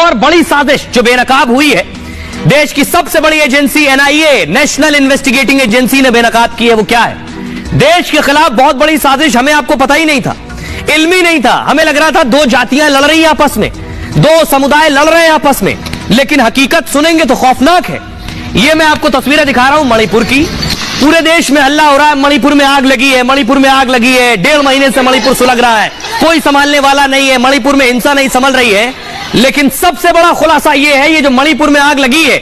और बड़ी साजिश जो बेनकाब हुई है, देश की सबसे बड़ी agency NIA, national investigating agency ने बेनकाब की है, वो क्या है? देश के खिलाफ बहुत बड़ी साजिश। हमें आपको पता ही नहीं था, इल्मी नहीं था, हमें लग रहा था दो जातियां लड़ रही हैं आपस में, दो समुदाय लड़ रहे हैं आपस में, लेकिन हकीकत सुनेंगे तो खौफनाक है। ये मैं आपको तस्वीरें दिखा रहा हूं मणिपुर की। पूरे देश में हल्ला हो रहा है, मणिपुर में आग लगी है, मणिपुर में आग लगी है, 1.5 महीने से मणिपुर सुलग रहा है, कोई संभालने वाला नहीं है, मणिपुर में हिंसा नहीं संभल रही है। लेकिन सबसे बड़ा खुलासा यह है, ये जो मणिपुर में आग लगी है,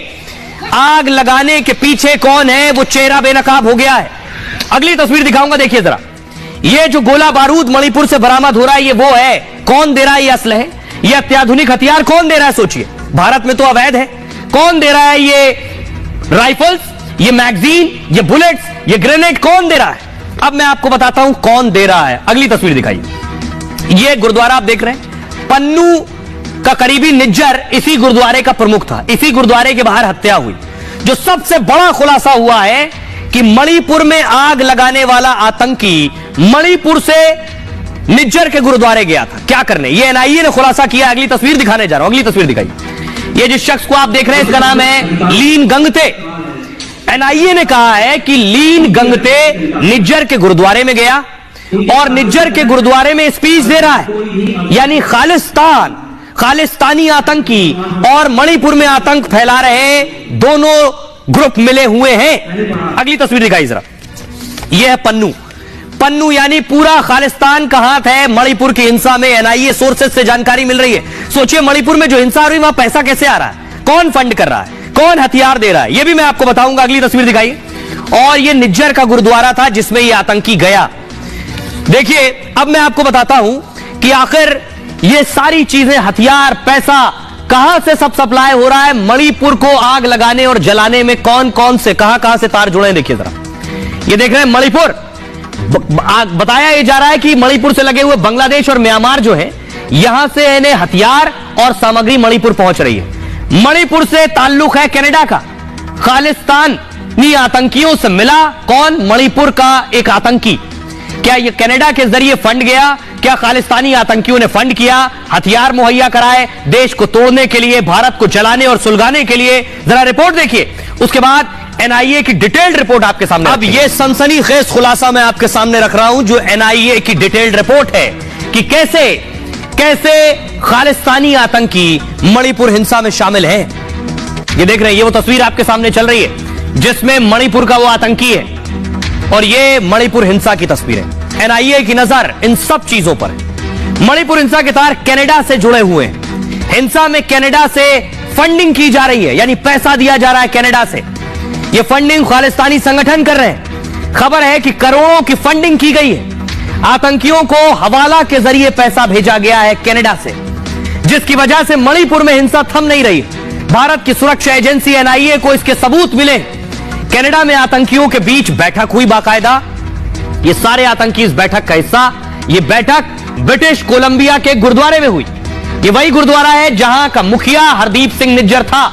आग लगाने के पीछे कौन है, वो चेहरा बेनकाब हो गया है। अगली तस्वीर दिखाऊंगा, देखिए जरा। ये जो गोला बारूद मणिपुर से बरामद हो रहा है, ये वो है। कौन दे रहा है ये असलहे, ये अत्याधुनिक हथियार कौन दे रहा है? सोचिए, भारत में तो अवैध है। कौन दे रहा है ये राइफल्स, ये मैगजीन, ये बुलेट्स, ये ग्रेनेड कौन दे रहा है? अब मैं आपको बताता हूं कौन दे रहा है। अगली तस्वीर दिखाइए। ये गुरुद्वारा आप देख रहे हैं, पन्नू का करीबी निज्जर इसी गुरुद्वारे का प्रमुख था। इसी गुरुद्वारे के बाहर हत्या हुई। जो सबसे बड़ा खुलासा हुआ है कि मणिपुर में आग लगाने वाला आतंकी मणिपुर से निज्जर के गुरुद्वारे गया था। क्या करने? ये एनआईए ने खुलासा किया। अगली तस्वीर दिखाने जा रहा हूं। अगली तस्वीर दिखाइए। ये जिस शख्स को आप देख रहे हैं, इसका नाम है लीन गंगते। एनआईए ने कहा है कि लीन गंगते निज्जर के गुरुद्वारे में गया और निज्जर के गुरुद्वारे में स्पीच दे रहा है। यानी खालिस्तानी आतंकी और मणिपुर में आतंक फैला रहे दोनों ग्रुप मिले हुए हैं। अगली तस्वीर दिखाई जरा। यह है पन्नू। पन्नू यानी पूरा खालिस्तान का हाथ है मणिपुर की हिंसा में। एनआईए सोर्सेज से जानकारी मिल रही है। सोचिए, मणिपुर में जो हिंसा हो रही है, वहां पैसा कैसे आ रहा है, कौन फंड कर रहा है, कौन हथियार दे रहा है, यह भी मैं आपको बताऊंगा। अगली तस्वीर दिखाइए। और यह निज्जर का गुरुद्वारा था जिसमें यह आतंकी गया। देखिए, अब मैं आपको बताता हूं कि आखिर ये सारी चीजें, हथियार, पैसा कहां से सब सप्लाई हो रहा है। मणिपुर को आग लगाने और जलाने में कौन कौन से कहां से तार जुड़े हैं, देखिए जरा। ये देख रहे हैं मणिपुर। बताया यह जा रहा है कि मणिपुर से लगे हुए बांग्लादेश और म्यांमार जो है, यहां से इन्हें हथियार और सामग्री मणिपुर पहुंच रही है। मणिपुर से ताल्लुक है कनाडा का। खालिस्तानी आतंकियों से मिला कौन? मणिपुर का एक आतंकी। क्या यह कनाडा के जरिए फंड गया? क्या खालिस्तानी आतंकियों ने फंड किया, हथियार मुहैया कराए देश को तोड़ने के लिए, भारत को जलाने और सुलगाने के लिए? जरा रिपोर्ट देखिए। उसके बाद एनआईए की डिटेल्ड रिपोर्ट आपके सामने। अब यह सनसनीखेज खुलासा मैं आपके सामने रख रहा हूं, जो एनआईए की डिटेल्ड रिपोर्ट है कि कैसे कैसे खालिस्तानी आतंकी मणिपुर हिंसा में शामिल हैं। ये देख रहे हैं, ये वो तस्वीर आपके सामने चल रही है जिसमें मणिपुर का वो आतंकी है और ये मणिपुर हिंसा की तस्वीर है। एनआईए की नजर इन सब चीजों पर है। मणिपुर हिंसा के तार कनाडा से जुड़े हुए हैं। हिंसा में कनाडा से फंडिंग की जा रही है, यानी पैसा दिया जा रहा है कनाडा से। यह फंडिंग खालिस्तानी संगठन कर रहे हैं। खबर है कि करोड़ों की फंडिंग की गई है। आतंकियों को हवाला के जरिए पैसा भेजा गया है कनाडा से, जिसकी वजह से मणिपुर में हिंसा थम नहीं रही। भारत की सुरक्षा एजेंसी एनआईए को इसके सबूत मिले। कनाडा में आतंकियों के बीच बैठक हुई बाकायदा। ये सारे आतंकी इस बैठक का हिस्सा। ये बैठक ब्रिटिश कोलंबिया के गुरुद्वारे में हुई। ये वही गुरुद्वारा है जहां का मुखिया हरदीप सिंह निज्जर था।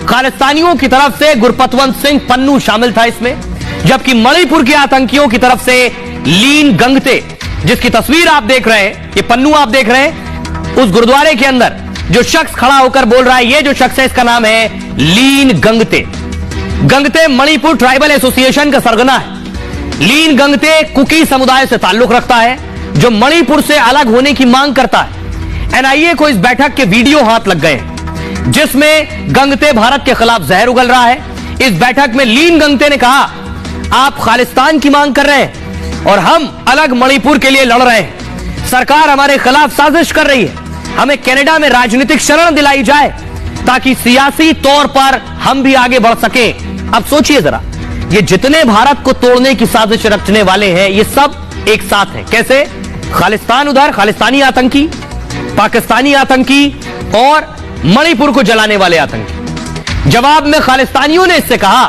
खालिस्तानियों की तरफ से गुरपतवंत सिंह पन्नू शामिल था इसमें, जबकि मणिपुर के आतंकियों की तरफ से लीन गंगते, जिसकी तस्वीर आप देख रहे हैं, ये पन्नू आप देख रहे हैं, उस गुरुद्वारे के अंदर जो शख्स खड़ा होकर बोल रहा है, ये जो शख्स है इसका नाम है लीन गंगते। गंगते मणिपुर ट्राइबल एसोसिएशन का सरगना है। लीन गंगते कुकी समुदाय से ताल्लुक रखता है जो मणिपुर से अलग होने की मांग करता है। एनआईए को इस बैठक के वीडियो हाथ लग गए जिसमें गंगते भारत के खिलाफ जहर उगल रहा है। इस बैठक में लीन गंगते ने कहा, आप खालिस्तान की मांग कर रहे हैं और हम अलग मणिपुर के लिए लड़ रहे हैं। सरकार हमारे खिलाफ साजिश कर रही है। हमें कनाडा में राजनीतिक शरण दिलाई जाए ताकि सियासी तौर पर हम भी आगे बढ़ सके। अब सोचिए जरा, ये जितने भारत को तोड़ने की साजिश रचने वाले हैं, ये सब एक साथ हैं। कैसे? खालिस्तान उधर, खालिस्तानी आतंकी, पाकिस्तानी आतंकी और मणिपुर को जलाने वाले आतंकी। जवाब में खालिस्तानियों ने इससे कहा,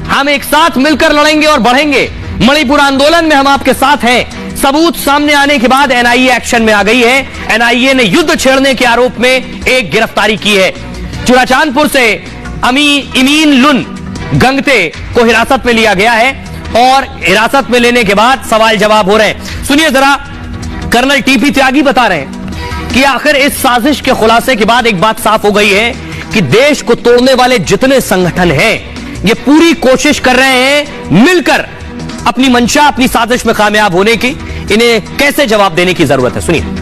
हम एक साथ मिलकर लड़ेंगे और बढ़ेंगे। मणिपुर आंदोलन में हम आपके साथ हैं। सबूत सामने आने के बाद एनआईए एक्शन में आ गई है। एनआईए ने युद्ध छेड़ने के आरोप में एक गिरफ्तारी की है। चुराचांदपुर से इमीन लुन गंगते को हिरासत में लिया गया है और हिरासत में लेने के बाद सवाल जवाब हो रहे हैं। सुनिए जरा, कर्नल टीपी त्यागी बता रहे हैं कि आखिर इस साजिश के खुलासे के बाद एक बात साफ हो गई है कि देश को तोड़ने वाले जितने संगठन हैं, ये पूरी कोशिश कर रहे हैं मिलकर अपनी मंशा, अपनी साजिश में कामयाब होने की। इन्हें कैसे जवाब देने की जरूरत है, सुनिए।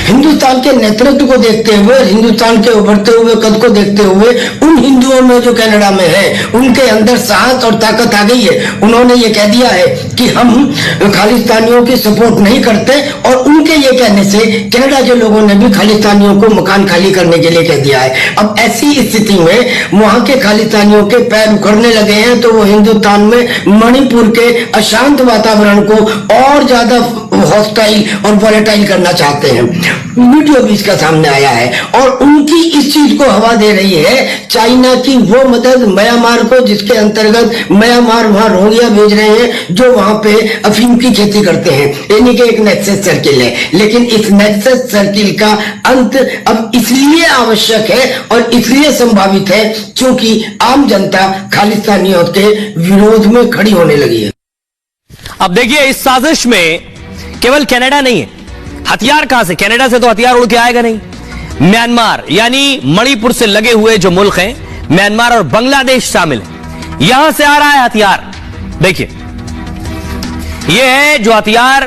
हिंदुस्तान के नेतृत्व को देखते हुए, हिंदुस्तान के उभरते हुए कद को देखते हुए, उन हिंदुओं में जो कनाडा में है, उनके अंदर साहस और ताकत आ गई है। उन्होंने ये कह दिया है कि हम खालिस्तानियों की सपोर्ट नहीं करते, और उनके ये कहने से कनाडा के लोगों ने भी खालिस्तानियों को मकान खाली करने के लिए कह दिया है। अब ऐसी स्थिति में वहां के खालिस्तानियों के पैर उखड़ने लगे हैं, तो वो हिंदुस्तान में मणिपुर के अशांत वातावरण को और ज्यादा हॉस्टाइल और वॉलेटाइल करना चाहते हैं। वीडियो भी इसका सामने आया है, और उनकी इस चीज को हवा दे रही है चाइना की वो मदद म्यांमार को, जिसके अंतर्गत म्यांमार वहां रोहिंग्या भेज रहे हैं जो वहां पे अफीम की खेती करते हैं। यानी कि एक नेक्सस सर्किल है, लेकिन इस नेक्सस सर्किल का अंत अब इसलिए आवश्यक है और इसलिए संभावित है क्योंकि आम जनता खालिस्तानियों के विरोध में खड़ी होने लगी है। अब देखिए, इस साजिश में केवल कनाडा नहीं है। हथियार कहां से? कनाडा से तो हथियार उड़ के आएगा नहीं। म्यांमार यानी मणिपुर से लगे हुए जो मुल्क हैं, म्यांमार और बांग्लादेश शामिल है, यहां से आ रहा है हथियार। देखिए, यह है जो हथियार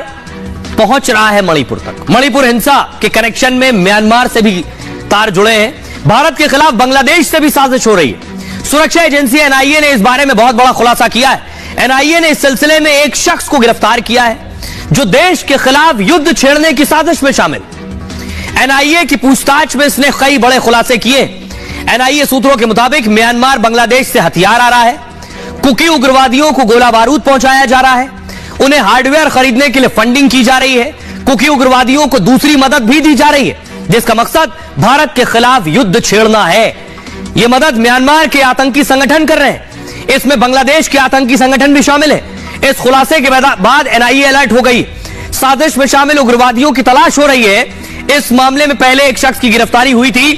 पहुंच रहा है मणिपुर तक। मणिपुर हिंसा के कनेक्शन में म्यांमार से भी तार जुड़े हैं। भारत के खिलाफ बांग्लादेश से भी साजिश हो रही है। सुरक्षा एजेंसी एनआईए ने इस बारे में बहुत बड़ा खुलासा किया है। एनआईए ने इस सिलसिले में एक शख्स को गिरफ्तार किया है जो देश के खिलाफ युद्ध छेड़ने की साजिश में शामिल। एनआईए की पूछताछ में इसने कई बड़े खुलासे किए। एनआईए सूत्रों के मुताबिक म्यांमार बांग्लादेश से हथियार आ रहा है, कुकी उग्रवादियों को गोला बारूद पहुंचाया जा रहा है, उन्हें हार्डवेयर खरीदने के लिए फंडिंग की जा रही है, कुकी उग्रवादियों को दूसरी मदद भी दी जा रही है जिसका मकसद भारत के खिलाफ युद्ध छेड़ना है। यह मदद म्यांमार के आतंकी संगठन कर रहे हैं, इसमें बांग्लादेश के आतंकी संगठन भी शामिल है। इस खुलासे के बाद एनआईए अलर्ट हो गई। साजिश में शामिल उग्रवादियों की तलाश हो रही है। इस मामले में पहले एक शख्स की गिरफ्तारी हुई थी,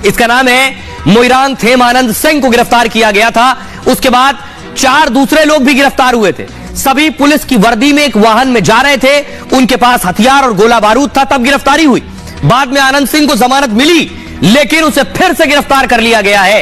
इसका नाम है मोइरांग थेम आनंद सिंह को गिरफ्तार किया गया था। उसके बाद 4 दूसरे लोग भी गिरफ्तार हुए थे। सभी पुलिस की वर्दी में एक वाहन में जा रहे थे, उनके पास हथियार और गोला बारूद था, तब गिरफ्तारी हुई। बाद में आनंद सिंह को जमानत मिली, लेकिन उसे फिर से गिरफ्तार कर लिया गया है।